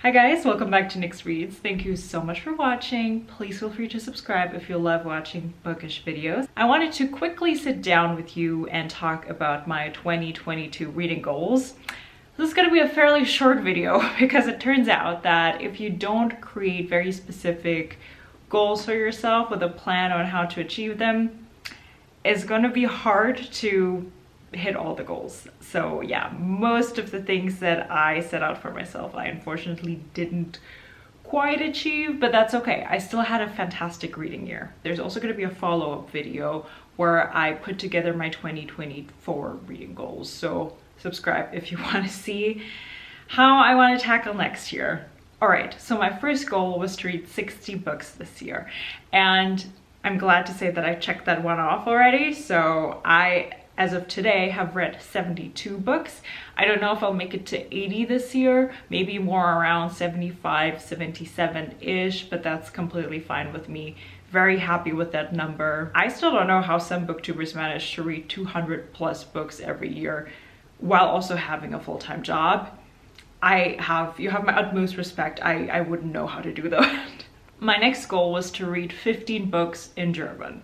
Hi guys, welcome back to Nyx Reads. Thank you so much for watching. Please feel free to subscribe if you love watching bookish videos. I wanted to quickly sit down with you and talk about my 2022 reading goals. This is going to be a fairly short video because it turns out that if you don't create very specific goals for yourself with a plan on how to achieve them, it's going to be hard to hit all the goals. So yeah, most of the things that I set out for myself, I unfortunately didn't quite achieve, but that's okay. I still had a fantastic reading year. There's also going to be a follow-up video where I put together my 2024 reading goals. So subscribe if you want to see how I want to tackle next year. All right, so my first goal was to read 60 books this year. And I'm glad to say that I checked that one off already. So as of today, have read 72 books. I don't know if I'll make it to 80 this year, maybe more around 75, 77-ish, but that's completely fine with me. Very happy with that number. I still don't know how some booktubers manage to read 200 plus books every year while also having a full-time job. You have my utmost respect. I wouldn't know how to do that. My next goal was to read 15 books in German.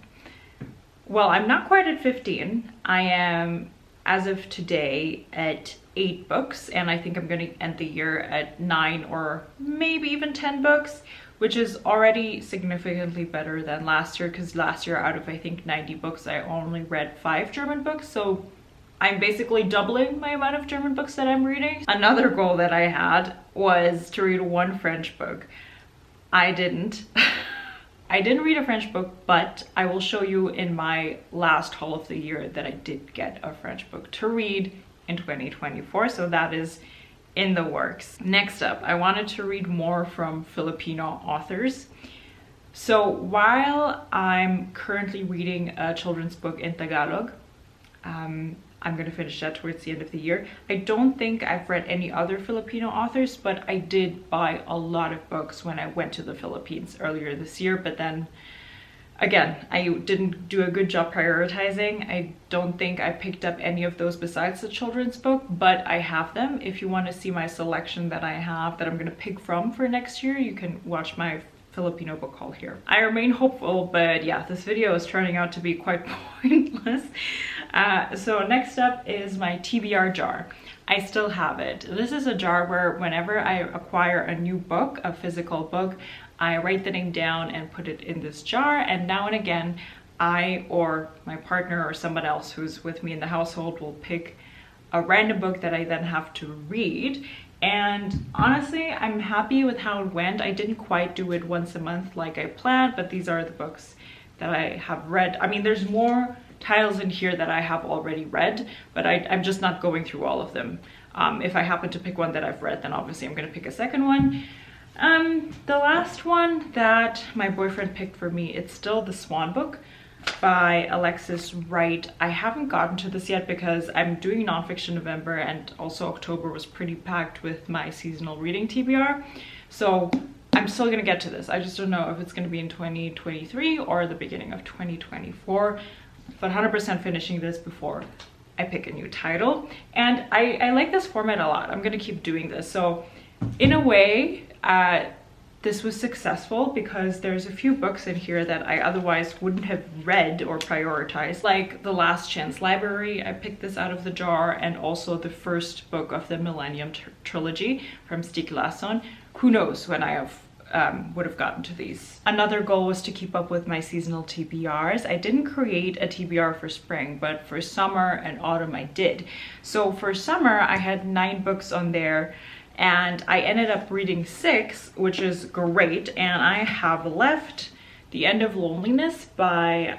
Well, I'm not quite at 15. I am, as of today, at 8 books, and I think I'm going to end the year at 9 or maybe even 10 books, which is already significantly better than last year, because last year out of I think 90 books, I only read 5 German books, so I'm basically doubling my amount of German books that I'm reading. Another goal that I had was to read 1 French book. I didn't. I didn't read a French book, but I will show you in my last haul of the year that I did get a French book to read in 2024, so that is in the works. Next up, I wanted to read more from Filipino authors. So while I'm currently reading a children's book in Tagalog, I'm going to finish that towards the end of the year. I don't think I've read any other Filipino authors, but I did buy a lot of books when I went to the Philippines earlier this year. But then again, I didn't do a good job prioritizing. I don't think I picked up any of those besides the children's book, but I have them. If you want to see my selection that I have that I'm going to pick from for next year, you can watch my Filipino book haul here. I remain hopeful, but yeah, this video is turning out to be quite pointless. So next up is my TBR jar. I still have it. This is a jar where whenever I acquire a new book, a physical book, I write the name down and put it in this jar, and now and again I or my partner or someone else who's with me in the household will pick a random book that I then have to read. And honestly, I'm happy with how it went. I didn't quite do it once a month like I planned, but these are the books that I have read. I mean, there's more titles in here that I have already read, but I'm just not going through all of them. If I happen to pick one that I've read, then obviously I'm going to pick a second one. The last one that my boyfriend picked for me, it's still The Swan book by Alexis Wright. I haven't gotten to this yet because I'm doing nonfiction November, and also October was pretty packed with my seasonal reading TBR. So I'm still gonna get to this. I just don't know if it's gonna be in 2023 or the beginning of 2024, but 100% finishing this before I pick a new title. And I like this format a lot. I'm gonna keep doing this. So in a way, this was successful because there's a few books in here that I otherwise wouldn't have read or prioritized, like The Last Chance Library. I picked this out of the jar, and also the first book of the Millennium Trilogy from Stieg Larsson. Who knows when I would have gotten to these. Another goal was to keep up with my seasonal TBRs. I didn't create a TBR for spring, but for summer and autumn I did. So for summer I had 9 books on there, and I ended up reading 6, which is great. And I have left The End of Loneliness by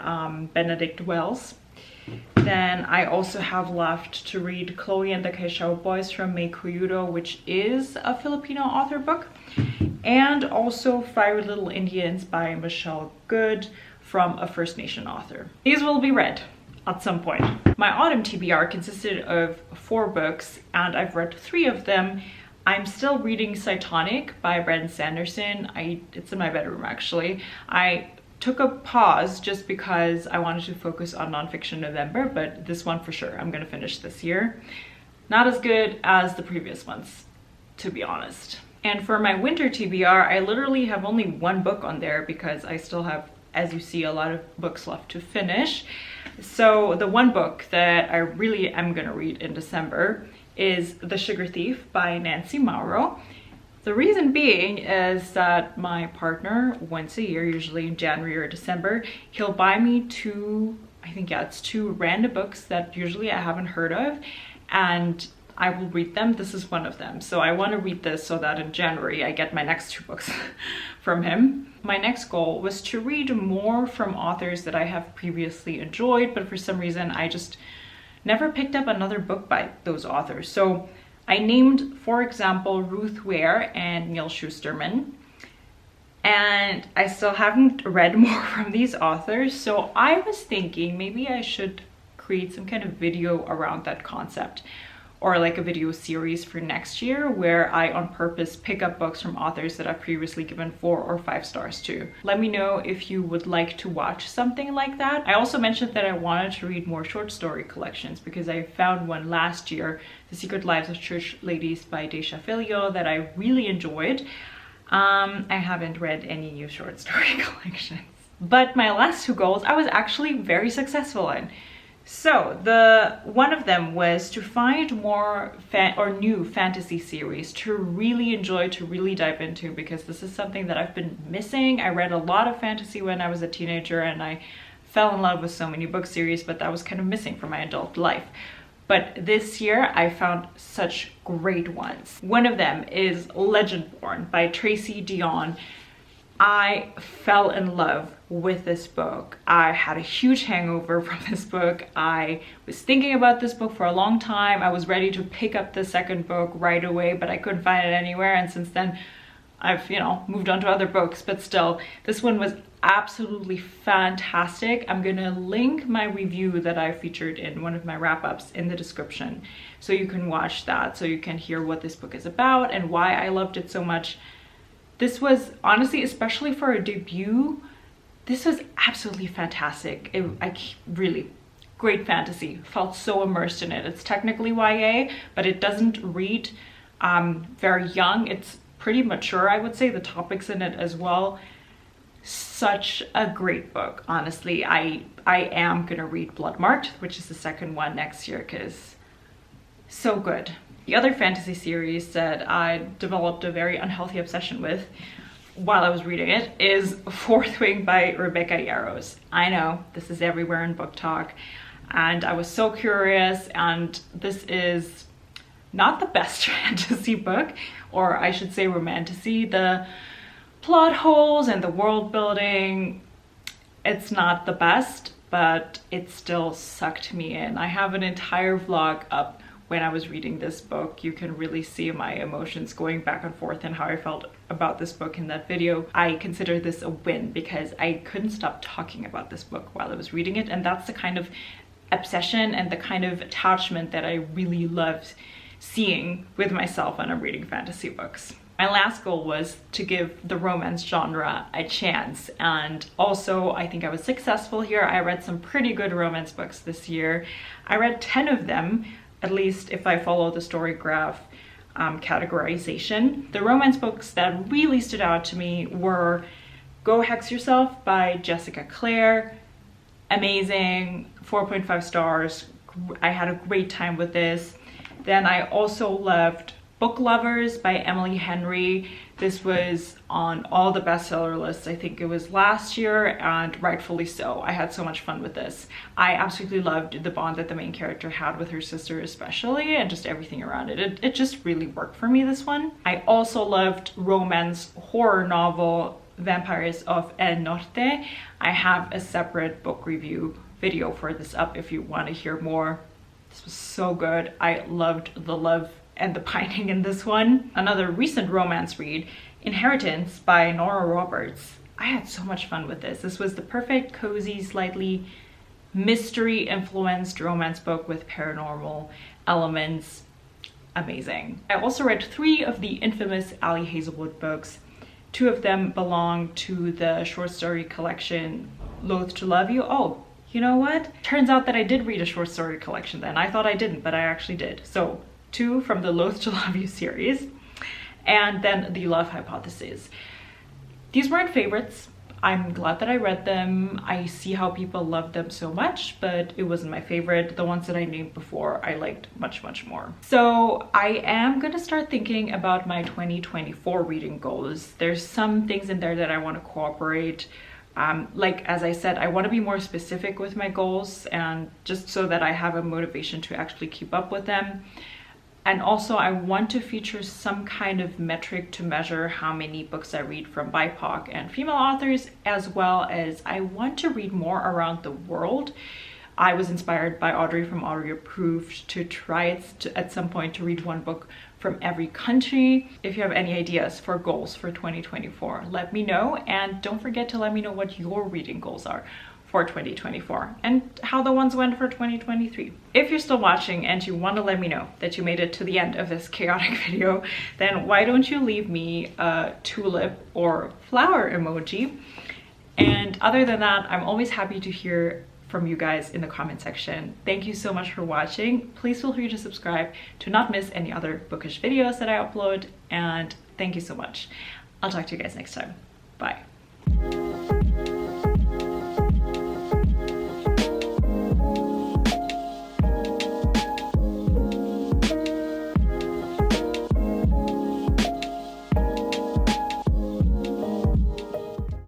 Benedict Wells. Then I also have left to read Chloe and the Kaishao Boys from May Koyudo, which is a Filipino author book. And also Fiery Little Indians by Michelle Good from a First Nation author. These will be read at some point. My autumn TBR consisted of 4 books, and I've read 3 of them. I'm still reading Cytonic by Brandon Sanderson. It's in my bedroom actually. I took a pause just because I wanted to focus on nonfiction November, but this one for sure I'm gonna finish this year. Not as good as the previous ones, to be honest. And for my winter TBR, I literally have only one book on there because I still have, as you see, a lot of books left to finish. So the one book that I really am gonna read in December is The Sugar Thief by Nancy Mauro. The reason being is that my partner, once a year, usually in January or December, he'll buy me two random books that usually I haven't heard of, and I will read them. This is one of them. So I want to read this so that in January I get my next two books from him. My next goal was to read more from authors that I have previously enjoyed, but for some reason I just never picked up another book by those authors. So I named, for example, Ruth Ware and Neil Shusterman, and I still haven't read more from these authors. So I was thinking maybe I should create some kind of video around that concept, or like a video series for next year where I on purpose pick up books from authors that I've previously given 4 or 5 stars to. Let me know if you would like to watch something like that. I also mentioned that I wanted to read more short story collections because I found one last year, The Secret Lives of Church Ladies by Daisha Filio, that I really enjoyed. I haven't read any new short story collections. But my last 2 goals I was actually very successful in. So one of them was to find more new fantasy series to really enjoy, to really dive into, because this is something that I've been missing. I read a lot of fantasy when I was a teenager and I fell in love with so many book series, but that was kind of missing from my adult life. But this year I found such great ones. One of them is Legendborn by Tracy Deonn. I fell in love with this book. I had a huge hangover from this book. I was thinking about this book for a long time. I was ready to pick up the second book right away, but I couldn't find it anywhere. And since then, I've, moved on to other books, but still, this one was absolutely fantastic. I'm gonna link my review that I featured in one of my wrap-ups in the description, so you can watch that, so you can hear what this book is about and why I loved it so much. This was honestly, especially for a debut, this was absolutely fantastic. Really great fantasy. Felt so immersed in it. It's technically YA, but it doesn't read very young. It's pretty mature, I would say. The topics in it as well. Such a great book, honestly. I am gonna read Bloodmarked, which is the second one next year, because so good. The other fantasy series that I developed a very unhealthy obsession with while I was reading it is Fourth Wing by Rebecca Yarros. I know, this is everywhere in book talk, and I was so curious, and this is not the best fantasy book, or I should say romantasy. The plot holes and the world building, it's not the best, but it still sucked me in. I have an entire vlog up when I was reading this book. You can really see my emotions going back and forth and how I felt about this book in that video. I consider this a win because I couldn't stop talking about this book while I was reading it, and that's the kind of obsession and the kind of attachment that I really love seeing with myself when I'm reading fantasy books. My last goal was to give the romance genre a chance, and also I think I was successful here. I read some pretty good romance books this year. I read 10 of them, at least if I follow the story graph categorization. The romance books that really stood out to me were Go Hex Yourself by Jessica Clare. Amazing, 4.5 stars. I had a great time with this. Then I also loved Book Lovers by Emily Henry. This was on all the bestseller lists. I think it was last year, and rightfully so. I had so much fun with this. I absolutely loved the bond that the main character had with her sister especially, and just everything around it. It just really worked for me, this one. I also loved romance horror novel Vampires of El Norte. I have a separate book review video for this up if you want to hear more. This was so good. I loved the love and the pining in this one. Another recent romance read, Inheritance by Nora Roberts. I had so much fun with this. This was the perfect, cozy, slightly mystery-influenced romance book with paranormal elements. Amazing. I also read 3 of the infamous Ali Hazelwood books. 2 of them belong to the short story collection Loath to Love You. Oh, you know what? Turns out that I did read a short story collection then. I thought I didn't, but I actually did. So 2 from the Loath to Love You series. and then The Love Hypothesis. These weren't favorites. I'm glad that I read them. I see how people love them so much, but it wasn't my favorite. The ones that I named before, I liked much, much more. So I am gonna start thinking about my 2024 reading goals. There's some things in there that I want to cooperate. Like, as I said, I want to be more specific with my goals, and just so that I have a motivation to actually keep up with them. And also I want to feature some kind of metric to measure how many books I read from BIPOC and female authors, as well as I want to read more around the world. I was inspired by Audrey from Audrey Approved to try it at some point to read one book from every country. If you have any ideas for goals for 2024, let me know, and don't forget to let me know what your reading goals are for 2024 and how the ones went for 2023. If you're still watching and you want to let me know that you made it to the end of this chaotic video, then why don't you leave me a tulip or flower emoji? And other than that, I'm always happy to hear from you guys in the comment section. Thank you so much for watching. Please feel free to subscribe to not miss any other bookish videos that I upload, and thank you so much. I'll talk to you guys next time. Bye.